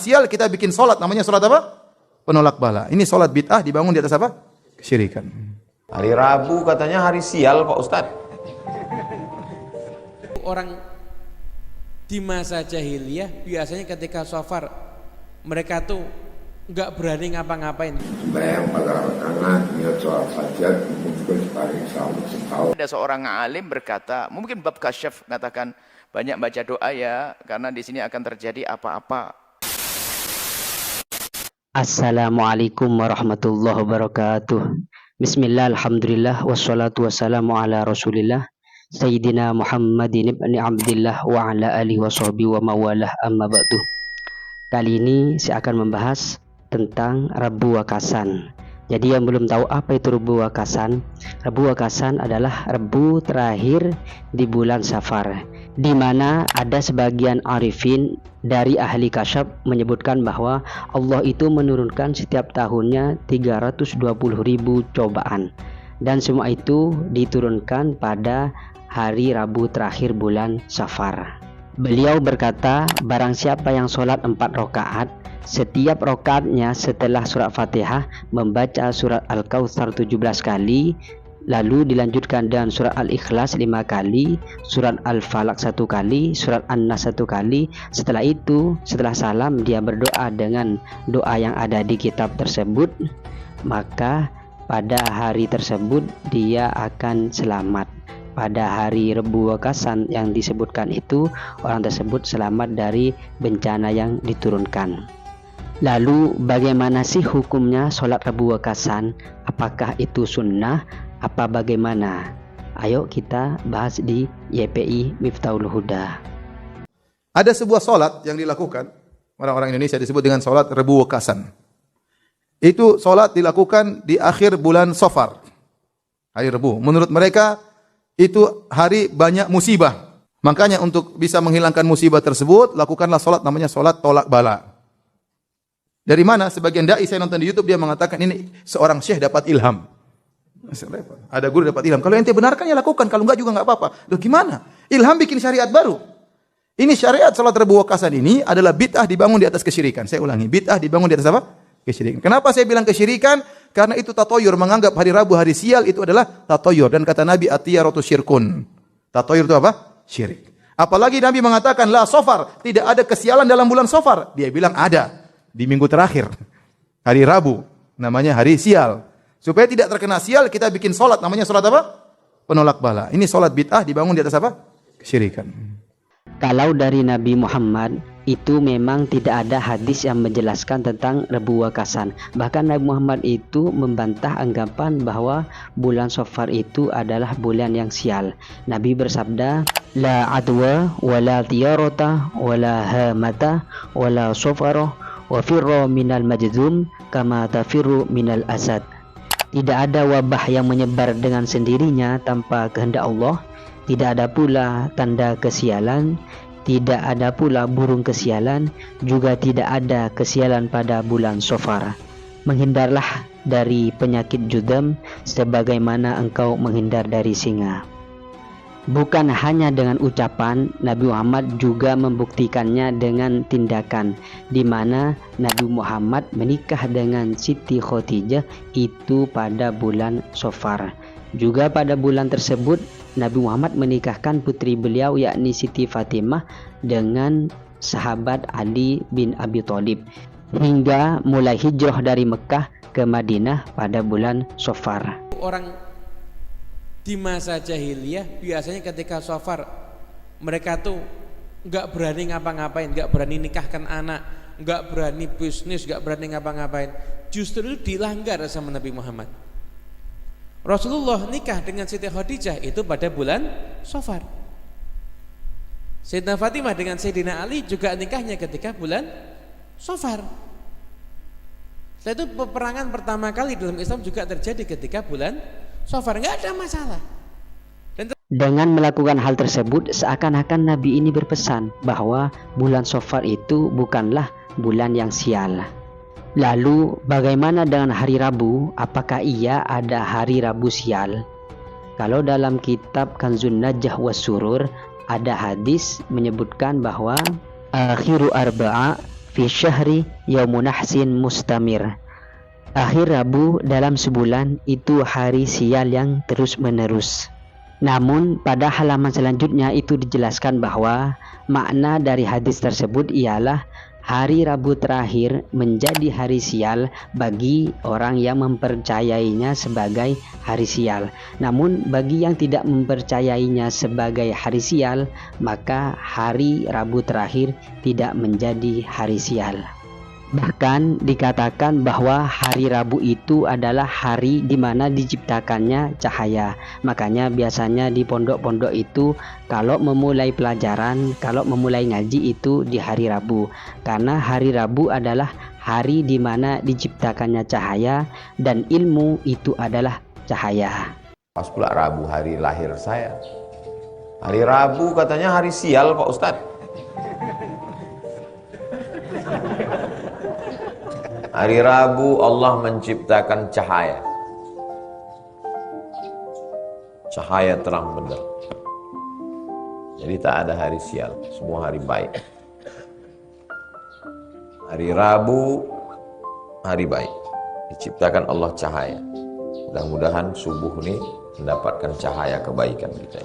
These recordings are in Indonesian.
sial kita bikin sholat, namanya sholat apa? Penolak bala. Ini sholat bid'ah dibangun di atas apa? Kesyirikan. Hari Rabu katanya hari sial Pak Ustadz. Orang di masa jahiliyah biasanya ketika shofar mereka tuh nggak berani ngapa-ngapain. Sembahyang pada rakaat, niat sholat hajat, mungkin paling setahun. Ada seorang alim berkata, mungkin bab kasyaf mengatakan banyak baca doa ya, karena di sini akan terjadi apa-apa. Assalamualaikum warahmatullahi wabarakatuh. Bismillah, alhamdulillah, wassalatu wassalamu ala rasulillah Sayyidina Muhammadin ibn Abdillah wa ala alihi wa sahbihi wa mawalah, amma ba'du. Kali ini saya akan membahas tentang Rabu Wakasan. Jadi yang belum tahu apa itu Rabu Wakasan, Rabu Wakasan adalah Rabu terakhir di bulan Safar, di mana ada sebagian arifin dari ahli kasyaf menyebutkan bahwa Allah itu menurunkan setiap tahunnya 320.000 cobaan, dan semua itu diturunkan pada hari Rabu terakhir bulan Safar. Beliau berkata, barang siapa yang sholat 4 rakaat, setiap rakaatnya setelah surat Fatihah membaca surat Al-Kautsar 17 kali, lalu dilanjutkan dengan surat Al-Ikhlas 5 kali, surat Al-Falaq 1 kali, surat An-Nas 1 kali. Setelah itu, setelah salam, dia berdoa dengan doa yang ada di kitab tersebut, maka pada hari tersebut dia akan selamat. Pada hari Rabu Wakasan yang disebutkan itu, orang tersebut selamat dari bencana yang diturunkan. Lalu bagaimana sih hukumnya sholat Rabu Wakasan? Apakah itu sunnah? Apa bagaimana? Ayo kita bahas di YPI Miftahul Huda. Ada sebuah sholat yang dilakukan orang-orang Indonesia disebut dengan sholat Rabu Wakasan. Itu sholat dilakukan di akhir bulan Safar, hari Rabu. Menurut mereka itu hari banyak musibah. Makanya untuk bisa menghilangkan musibah tersebut, lakukanlah sholat namanya sholat tolak bala. Dari mana? Sebagian dai saya nonton di YouTube, dia mengatakan ini seorang syekh dapat ilham. Ada guru dapat ilham. Kalau ente benarkan ya lakukan, kalau enggak juga enggak apa-apa. Loh gimana? Ilham bikin syariat baru. Ini syariat sholat Rabu Wakasan ini adalah bid'ah dibangun di atas kesyirikan. Saya ulangi, bid'ah dibangun di atas apa? Kesyirikan. Kenapa saya bilang kesyirikan? Karena itu tatoyur, menganggap hari Rabu hari sial itu adalah tatoyur, dan kata Nabi at-tiyaratu syirkun. Tatoyur itu apa? Syirik. Apalagi Nabi mengatakan la safar, tidak ada kesialan dalam bulan Safar. Dia bilang ada di minggu terakhir, hari Rabu, namanya hari sial. Supaya tidak terkena sial, kita bikin sholat, namanya sholat apa? Penolak bala. Ini sholat bid'ah dibangun di atas apa? Kesyirikan. Kalau dari Nabi Muhammad itu memang tidak ada hadis yang menjelaskan tentang Rabu Wakasan. Bahkan Nabi Muhammad itu membantah anggapan bahwa bulan Safar itu adalah bulan yang sial. Nabi bersabda, la adwa wala tiyarata wala hamata wala safarah wa firra minal majdum kama tafirru minal asad. Tidak ada wabah yang menyebar dengan sendirinya tanpa kehendak Allah. Tidak ada pula tanda kesialan, tidak ada pula burung kesialan, juga tidak ada kesialan pada bulan Safar. Menghindarlah dari penyakit judam sebagaimana engkau menghindar dari singa. Bukan hanya dengan ucapan, Nabi Muhammad juga membuktikannya dengan tindakan, di mana Nabi Muhammad menikah dengan Siti Khadijah itu pada bulan Safar. Juga pada bulan tersebut Nabi Muhammad menikahkan putri beliau yakni Siti Fatimah dengan sahabat Ali bin Abi Thalib, hingga mulai hijrah dari Mekah ke Madinah pada bulan Safar. Orang di masa jahiliyah biasanya ketika Safar mereka tuh nggak berani ngapa-ngapain, nggak berani nikahkan anak, nggak berani bisnis, nggak berani ngapa-ngapain. Justru itu dilanggar sama Nabi Muhammad. Rasulullah nikah dengan Siti Khadijah itu pada bulan Safar. Sayyidina Fatimah dengan Sayyidina Ali juga nikahnya ketika bulan Safar. Setelah itu peperangan pertama kali dalam Islam juga terjadi ketika bulan Safar, nggak ada masalah. Dengan melakukan hal tersebut, seakan-akan Nabi ini berpesan bahwa bulan Safar itu bukanlah bulan yang sial. Lalu bagaimana dengan hari Rabu? Apakah ia ada hari Rabu sial? Kalau dalam kitab Kanzun Najah was Surur ada hadis menyebutkan bahwa akhiru arba'a fi syahri yaumun nahsin mustamir. Akhir Rabu dalam sebulan itu hari sial yang terus-menerus. Namun pada halaman selanjutnya itu dijelaskan bahwa makna dari hadis tersebut ialah hari Rabu terakhir menjadi hari sial bagi orang yang mempercayainya sebagai hari sial. Namun bagi yang tidak mempercayainya sebagai hari sial, maka hari Rabu terakhir tidak menjadi hari sial. Bahkan dikatakan bahwa hari Rabu itu adalah hari di mana diciptakannya cahaya. Makanya biasanya di pondok-pondok itu kalau memulai pelajaran, kalau memulai ngaji itu di hari Rabu. Karena hari Rabu adalah hari di mana diciptakannya cahaya dan ilmu itu adalah cahaya. Pas pula Rabu hari lahir saya. Hari Rabu katanya hari sial Pak Ustadz. Hari Rabu Allah menciptakan cahaya. Cahaya terang benderang. Jadi tak ada hari sial, semua hari baik. Hari Rabu, hari baik. Diciptakan Allah cahaya. Mudah-mudahan subuh ini mendapatkan cahaya kebaikan kita.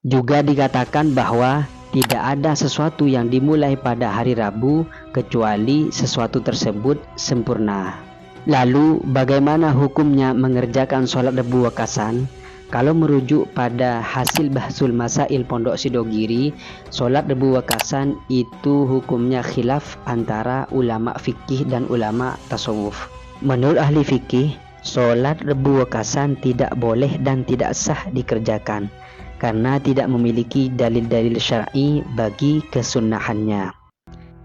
Juga dikatakan bahwa tidak ada sesuatu yang dimulai pada hari Rabu kecuali sesuatu tersebut sempurna. Lalu bagaimana hukumnya mengerjakan sholat Rabu wakasan? Kalau merujuk pada hasil Bahsul Masail Pondok Sidogiri, sholat Rabu wakasan itu hukumnya khilaf antara ulama fikih dan ulama tasawuf. Menurut ahli fikih, sholat Rabu wakasan tidak boleh dan tidak sah dikerjakan karena tidak memiliki dalil-dalil syar'i bagi kesunnahannya.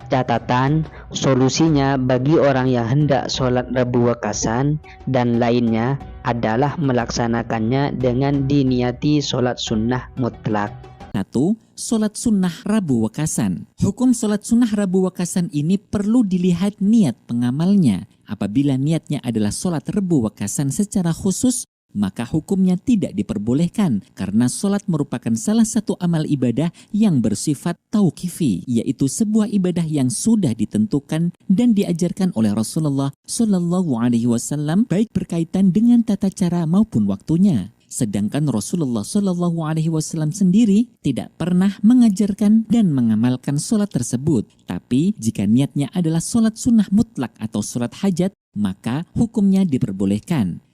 Catatan, solusinya bagi orang yang hendak sholat Rabu wakasan dan lainnya adalah melaksanakannya dengan diniati sholat sunnah mutlak. 1. Sholat sunnah Rabu wakasan. Hukum sholat sunnah Rabu wakasan ini perlu dilihat niat pengamalnya. Apabila niatnya adalah sholat Rabu wakasan secara khusus, maka hukumnya tidak diperbolehkan karena sholat merupakan salah satu amal ibadah yang bersifat tauqifi, yaitu sebuah ibadah yang sudah ditentukan dan diajarkan oleh Rasulullah Shallallahu Alaihi Wasallam baik berkaitan dengan tata cara maupun waktunya. Sedangkan Rasulullah Shallallahu Alaihi Wasallam sendiri tidak pernah mengajarkan dan mengamalkan sholat tersebut. Tapi jika niatnya adalah sholat sunnah mutlak atau sholat hajat, maka hukumnya diperbolehkan.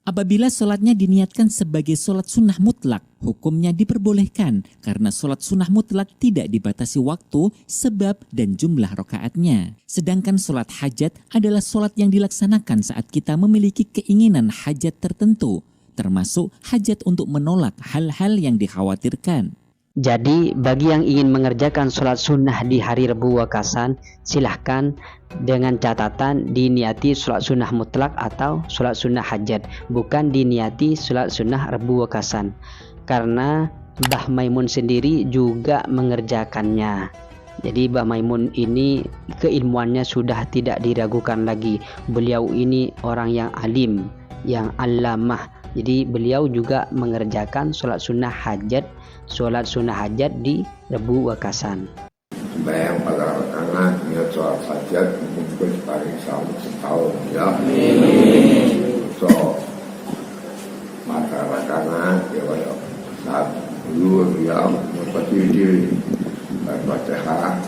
Apabila sholatnya diniatkan sebagai sholat sunnah mutlak, hukumnya diperbolehkan karena sholat sunnah mutlak tidak dibatasi waktu, sebab, dan jumlah rakaatnya. Sedangkan sholat hajat adalah sholat yang dilaksanakan saat kita memiliki keinginan hajat tertentu, termasuk hajat untuk menolak hal-hal yang dikhawatirkan. Jadi bagi yang ingin mengerjakan sholat sunnah di hari Rabu wakasan, silahkan dengan catatan diniati sholat sunnah mutlak atau sholat sunnah hajat, bukan diniati sholat sunnah Rabu wakasan. Karena Mbah Maimun sendiri juga mengerjakannya. Jadi Mbah Maimun ini keilmuannya sudah tidak diragukan lagi. Beliau ini orang yang alim, yang alamah. Jadi beliau juga mengerjakan sholat sunnah hajat di Rabu wakasan. Sembahyang pada rakaat, niat sholat hajat, mungkin juga paling setahun ya. So, pada rakaat, ya kayak saat dulu ya, seperti diri, Al-Fatihah,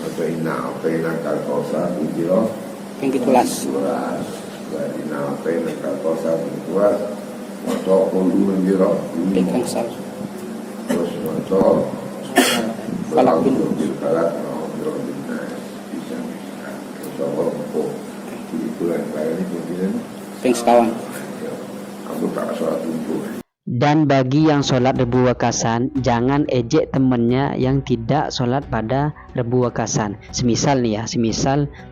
atau inna kalkosa, tujuh, Pengkitulas. Inna kalkosa, tujuh, atau ulu menjirah, terus atau falak bin falak bisa terus apa di bulan kaya ini mungkin Pengkawan. aku tak sholat subuh. Dan bagi yang sholat Rabu wakasan, jangan ejek temannya yang tidak sholat pada Rabu wakasan. Semisal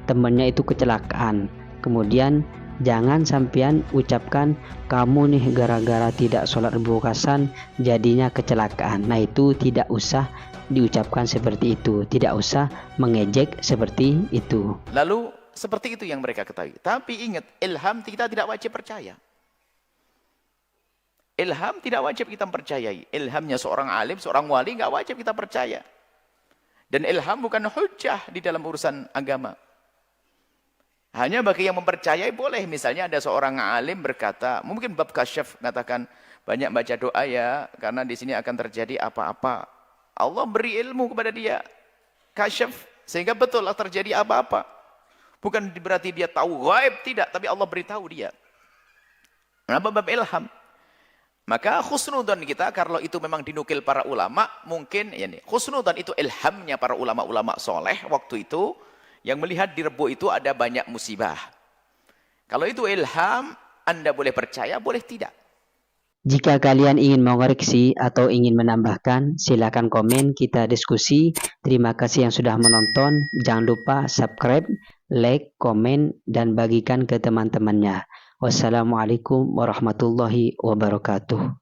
temannya itu kecelakaan, kemudian jangan sampean ucapkan kamu nih gara-gara tidak sholat Rabu wakasan jadinya kecelakaan. Nah itu tidak usah diucapkan seperti itu, tidak usah mengejek seperti itu. Lalu seperti itu yang mereka ketahui. Tapi ingat, ilham kita tidak wajib percaya. Ilham tidak wajib kita percayai. Ilhamnya seorang alim, seorang wali nggak wajib kita percaya. Dan ilham bukan hujjah di dalam urusan agama. Hanya bagi yang mempercayai boleh. Misalnya ada seorang alim berkata, mungkin bab kasyaf mengatakan, banyak baca doa ya, karena di sini akan terjadi apa-apa. Allah beri ilmu kepada dia, kasyaf, sehingga betul lah terjadi apa-apa. Bukan berarti dia tahu gaib, tidak, tapi Allah beritahu dia. Kenapa bab ilham? Maka khusnudzon kita, kalau itu memang dinukil para ulama, mungkin ini khusnudzon itu ilhamnya para ulama-ulama soleh waktu itu, yang melihat di Rebo itu ada banyak musibah. Kalau itu ilham, Anda boleh percaya, boleh tidak. Jika kalian ingin mengoreksi atau ingin menambahkan, silakan komen, kita diskusi. Terima kasih yang sudah menonton. Jangan lupa subscribe, like, komen, dan bagikan ke teman-temannya. Wassalamualaikum warahmatullahi wabarakatuh.